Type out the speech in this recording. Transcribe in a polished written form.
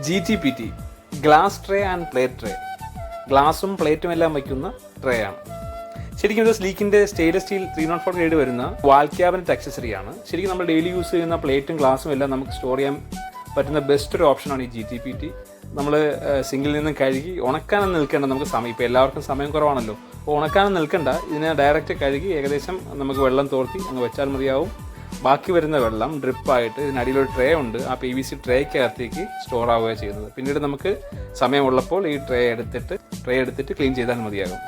GTPT glass tray and plate tray. ഗ്ലാസും പ്ലേറ്റും എല്ലാം വയ്ക്കുന്ന ട്രേ ആണ്. ശരിക്കും ഇത് സ്ലീക്കിൻ്റെ സ്റ്റെയിൻലെസ് സ്റ്റീൽ 304 ഗ്രേഡ് വരുന്ന വാൾ ക്യാബിനറ്റ് ആക്സസറിയാണ്. ശരിക്കും നമ്മൾ ഡെയിലി യൂസ് ചെയ്യുന്ന പ്ലേറ്റും ഗ്ലാസും എല്ലാം നമുക്ക് സ്റ്റോർ ചെയ്യാൻ പറ്റുന്ന ബെസ്റ്റ് ഒരു ഓപ്ഷനാണ് ഈ GTPT. നമ്മൾ സിങ്കിൽ നിന്നും കഴുകി ഉണക്കാനും നിൽക്കേണ്ട നമുക്ക് സമയം, ഇപ്പോൾ എല്ലാവർക്കും സമയം കുറവാണല്ലോ, അപ്പോൾ ഉണക്കാനും നിൽക്കേണ്ട, ഇതിനെ ഡയറക്റ്റ് കഴുകി ഏകദേശം നമുക്ക് വെള്ളം തോർത്തി അങ്ങ് വെച്ചാൽ മതിയാവും. ബാക്കി വരുന്ന വെള്ളം ഡ്രിപ്പായിട്ട് ഇതിനടിയിലൊരു ട്രേ ഉണ്ട്, ആ PVC ട്രേക്കകത്തേക്ക് സ്റ്റോർ ആവുകയാണ് ചെയ്യുന്നത്. പിന്നീട് നമുക്ക് സമയമുള്ളപ്പോൾ ഈ ട്രേ എടുത്തിട്ട് ക്ലീൻ ചെയ്താൽ മതിയാകും.